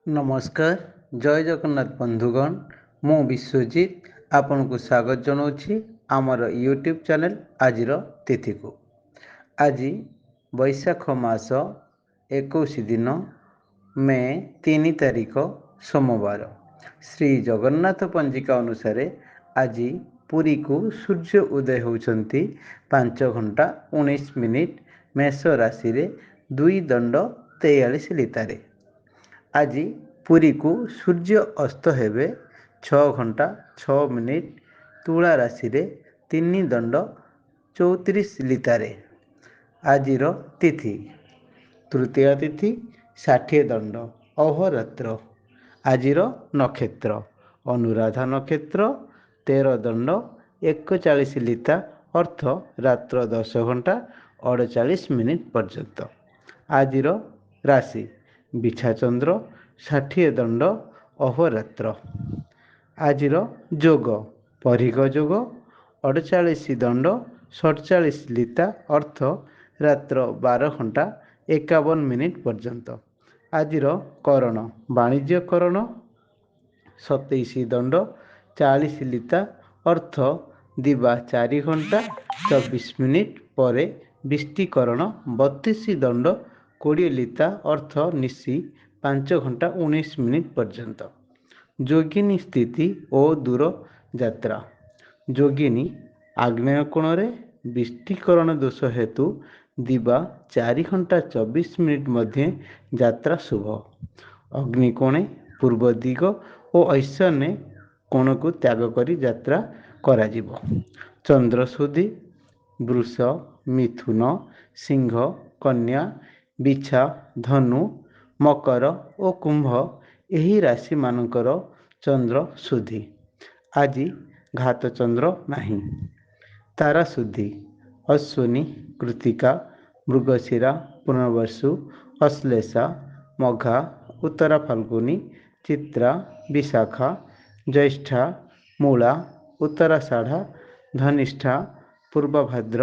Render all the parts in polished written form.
ନମସ୍କାର, ଜୟ ଜଗନ୍ନାଥ ବନ୍ଧୁଗଣ। ମୁଁ ବିଶ୍ୱଜିତ ଆପଣଙ୍କୁ ସ୍ୱାଗତ ଜଣାଉଛି ଆମର ୟୁଟ୍ୟୁବ୍ ଚ୍ୟାନେଲ୍ ଆଜିର ତିଥିକୁ। ଆଜି ବୈଶାଖ ମାସ 21 ଦିନ ମେ 3 ତାରିଖ ସୋମବାର। ଶ୍ରୀ ଜଗନ୍ନାଥ ପଞ୍ଜିକା ଅନୁସାରେ ଆଜି ପୁରୀକୁ ସୂର୍ଯ୍ୟ ଉଦୟ ହେଉଛନ୍ତି 5:19 ମେଷ ରାଶିରେ 2:43 ଆଜି ପୁରୀକୁ ସୂର୍ଯ୍ୟ ଅସ୍ତ ହେବେ 6:06 ତୁଳା ରାଶିରେ 3:34 ଆଜିର ତିଥି ତୃତୀୟ ତିଥି ଷାଠିଏ ଦଣ୍ଡ ଅହୋରାତ୍ର। ଆଜିର ନକ୍ଷତ୍ର ଅନୁରାଧା ନକ୍ଷତ୍ର 13:41 ଅର୍ଥ ରାତ୍ର 10:48 ପର୍ଯ୍ୟନ୍ତ। ଆଜିର ରାଶି ବିଛାଚନ୍ଦ୍ର 60 ଦଣ୍ଡ ଅହୋରାତ୍ର। ଆଜିର ଯୋଗ ପରିଘ ଯୋଗ 48:47 ଅର୍ଥ ରାତ୍ର 12:51 ପର୍ଯ୍ୟନ୍ତ। ଆଜିର କରଣ ବାଣିଜ୍ୟ କରଣ 27:40 ଅର୍ଥ ଦିବା 4:24 ପରେ ବିଷ୍ଟିକରଣ 32:20 ଅର୍ଥ ନିଶି 5:19 ପର୍ଯ୍ୟନ୍ତ। ଯୋଗିନୀ ସ୍ଥିତି ଓ ଦୂର ଯାତ୍ରା ଯୋଗିନୀ ଆଗ୍ନେୟ କୋଣରେ ବିଷ୍ଟିକରଣ ଦୋଷ ହେତୁ ଦିବା 4:24 ମଧ୍ୟେ ଯାତ୍ରା ଶୁଭ। ଅଗ୍ନିକୋଣେ ପୂର୍ବ ଦିଗ ଓ ଐଶାନ୍ୟ କୋଣକୁ ତ୍ୟାଗ କରି ଯାତ୍ରା କରାଯିବ। ଚନ୍ଦ୍ରଶୁଦ୍ଧି ବୃଷ ମିଥୁନ ସିଂହ କନ୍ୟା ବିଛା ଧନୁ ମକର ଓ କୁମ୍ଭ ଏହି ରାଶିମାନଙ୍କର ଚନ୍ଦ୍ର ଶୁଦ୍ଧି। ଆଜି ଘାତ ଚନ୍ଦ୍ର ନାହିଁ। ତାରା ଶୁଦ୍ଧି ଅଶ୍ୱିନୀ କୃତିକା ମୃଗଶିରା ପୁନର୍ବସୁ ଅଶ୍ଲେଷା ମଘା ଉତ୍ତରା ଫାଲ୍ଗୁନୀ ଚିତ୍ରା ବିଶାଖା ଜ୍ୟେଷ୍ଠା ମୂଳା ଉତ୍ତରାଷାଢ଼ା ଧନିଷ୍ଠା ପୂର୍ବଭାଦ୍ର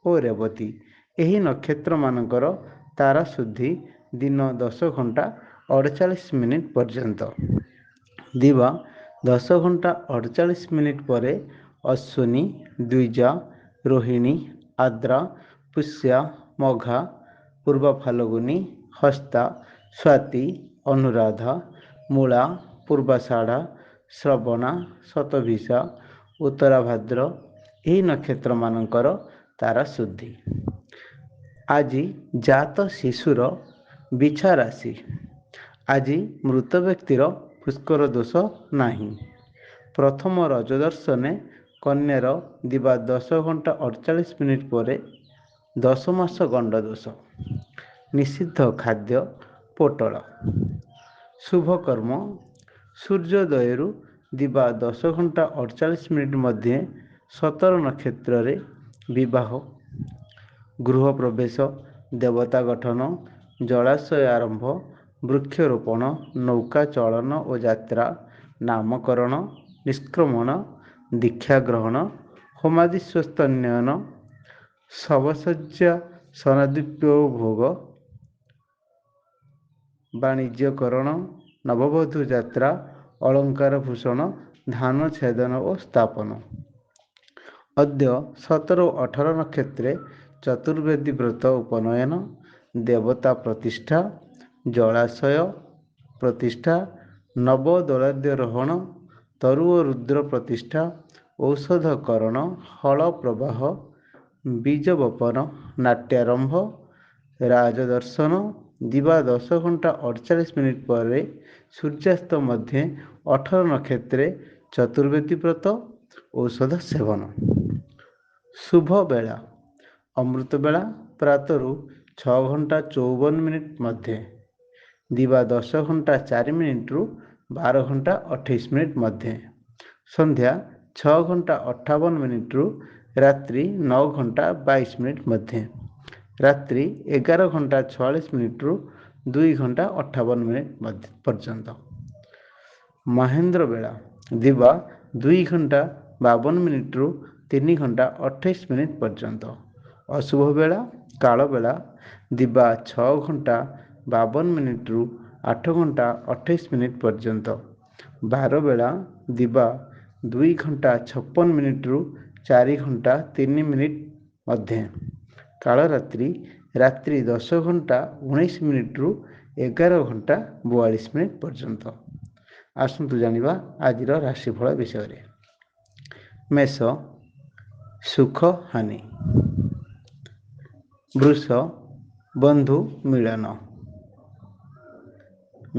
ଓ ରେବତୀ ଏହି ନକ୍ଷତ୍ରମାନଙ୍କର ତାରା ଶୁଦ୍ଧି ଦିନ 10:48 ପର୍ଯ୍ୟନ୍ତ। ଦିବା 10:48 ପରେ ଅଶ୍ୱିନୀ ଦ୍ୱିଜା ରୋହିଣୀ ଆଦ୍ରା ପୁଷ୍ୟା ମଘା ପୂର୍ବ ଫାଲ୍ଗୁନୀ ହସ୍ତା ସ୍ୱାତି ଅନୁରାଧା ମୂଳା ପୂର୍ବାଷାଢ଼ା ଶ୍ରବଣା ଶତଭିଷା ଉତ୍ତରାଭାଦ୍ର ଏହି ନକ୍ଷତ୍ରମାନଙ୍କର ତାରା ଶୁଦ୍ଧି। ଆଜି ଜାତ ଶିଶୁର ବିଛା ରାଶି। ଆଜି ମୃତ ବ୍ୟକ୍ତିର ପୁଷ୍କର ଦୋଷ ନାହିଁ। ପ୍ରଥମ ରଜ ଦର୍ଶନେ କନ୍ୟାର ଦିବା 10:48 ପରେ 10 ମାସ ଗଣ୍ଡ ଦୋଷ। ନିଷିଦ୍ଧ ଖାଦ୍ୟ ପୋଟଳ। ଶୁଭ କର୍ମ ସୂର୍ଯ୍ୟୋଦୟରୁ ଦିବା 10:48 ମଧ୍ୟେ 17 ନକ୍ଷତ୍ରରେ ବିବାହ ଗୃହ ପ୍ରବେଶ ଦେବତା ଗଠନ ଜଳାଶୟ ଆରମ୍ଭ ବୃକ୍ଷରୋପଣ ନୌକା ଚଳନ ଓ ଯାତ୍ରା ନାମକରଣ ନିଷ୍କ୍ରମଣ ଦୀକ୍ଷା ଗ୍ରହଣ ହୋମାଦି ସ୍ୱସ୍ତନ୍ୟନ ଶବସଜ୍ଜା ସ୍ନାନଦ୍ରବ୍ୟ ଭୋଗ ବାଣିଜ୍ୟକରଣ ନବବଧୂ ଯାତ୍ରା ଅଳଙ୍କାର ଭୂଷଣ ଧାନ ଛେଦନ ଓ ସ୍ଥାପନ। ଅଦ୍ୟ 17 ଓ 18 ନକ୍ଷତ୍ରେ ଚତୁର୍ବେଦୀ ବ୍ରତ ଉପନୟନ ଦେବତା ପ୍ରତିଷ୍ଠା ଜଳାଶୟ ପ୍ରତିଷ୍ଠା ନବଦୋଳାଦ୍ୟରୋହଣ ତରୁ ଓ ରୁଦ୍ର ପ୍ରତିଷ୍ଠା ଔଷଧକରଣ ହଳ ପ୍ରବାହ ବୀଜ ବପନ ନାଟ୍ୟାରମ୍ଭ ରାଜଦର୍ଶନ ଦିବା 10:48 ପରେ ସୂର୍ଯ୍ୟାସ୍ତ ମଧ୍ୟେ 18 ନକ୍ଷତ୍ରେ ଚତୁର୍ବେଦୀ ବ୍ରତ ଔଷଧ ସେବନ। ଶୁଭ ବେଳା ଅମୃତ ବେଳା ପ୍ରାତରୁ 6:54 ମଧ୍ୟେ ଦିବା 10:04 12:28 ମଧ୍ୟେ ସନ୍ଧ୍ୟା 6:58 ରାତ୍ରି 9:22 ମଧ୍ୟେ ରାତ୍ରି 11:46 2:58 ପର୍ଯ୍ୟନ୍ତ। ମହେନ୍ଦ୍ର ବେଳା ଦିବା 2:52 3:28 ପର୍ଯ୍ୟନ୍ତ। ଅଶୁଭ ବେଳା କାଳ ବେଳା ଦିବା 6:52 8 ଘଣ୍ଟା 28 ମିନିଟ୍ ପର୍ଯ୍ୟନ୍ତ। ବାରବେଳା ଦିବା 2 ଘଣ୍ଟା 56 ମିନିଟ୍ରୁ 4 ଘଣ୍ଟା 3 ମିନିଟ୍ ମଧ୍ୟେ। କାଳରାତ୍ରି ରାତ୍ରି 10 ଘଣ୍ଟା 19 ମିନିଟ୍ରୁ 11 ଘଣ୍ଟା 42 ମିନିଟ୍ ପର୍ଯ୍ୟନ୍ତ। ଆସନ୍ତୁ ଜାଣିବା ଆଜିର ରାଶିଫଳ ବିଷୟରେ। ମେଷ ସୁଖ ହାନି। ବୃଷ ବନ୍ଧୁ ମିଳନ।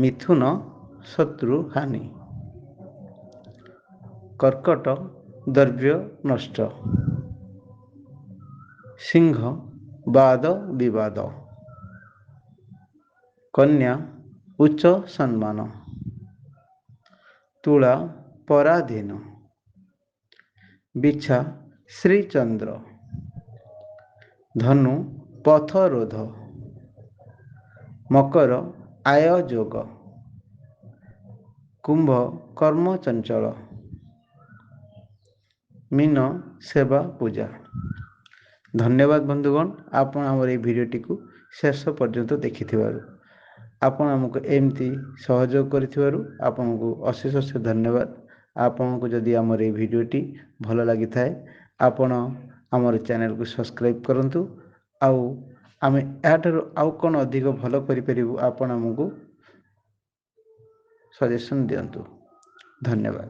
ମିଥୁନ ଶତ୍ରୁ ହାନି। କର୍କଟ ଦ୍ରବ୍ୟ ନଷ୍ଟ। ସିଂହ ବାଦ ବିବାଦ। କନ୍ୟା ଉଚ୍ଚ ସମ୍ମାନ। ତୁଳା ପରାଧୀନ। ବିଛା ଶ୍ରୀଚନ୍ଦ୍ର। ଧନୁ ପଥରୋଧ। ମକର ଆୟୋଯୋଗ। କୁମ୍ଭ କର୍ମଚଞ୍ଚଳ। ମୀନ ସେବା ପୂଜା। ଧନ୍ୟବାଦ ବନ୍ଧୁଗଣ, ଆପଣ ଆମର এই ଭିଡ଼ିଓଟିକୁ ଶେଷ ପର୍ଯ୍ୟନ୍ତ ଦେଖିଥିବାରୁ। ଆପଣ ଆମକୁ ଏମିତି ସହଯୋଗ କରିଥିବାରୁ ଆପଣଙ୍କୁ ଅଶେଷ ଅଶେଷ ଧନ୍ୟବାଦ। ଆପଣଙ୍କୁ ଯଦି ଆମର এই ଭିଡ଼ିଓଟି ଭଲ ଲାଗିଥାଏ ଆପଣ ଆମର ଚ୍ୟାନେଲକୁ ସବସ୍କ୍ରାଇବ୍ କରନ୍ତୁ। ଆଉ ଆମେ ଏହାଠାରୁ ଆଉ କ'ଣ ଅଧିକ ଭଲ କରିପାରିବୁ ଆପଣ ଆମକୁ ସଜେସନ୍ ଦିଅନ୍ତୁ। ଧନ୍ୟବାଦ।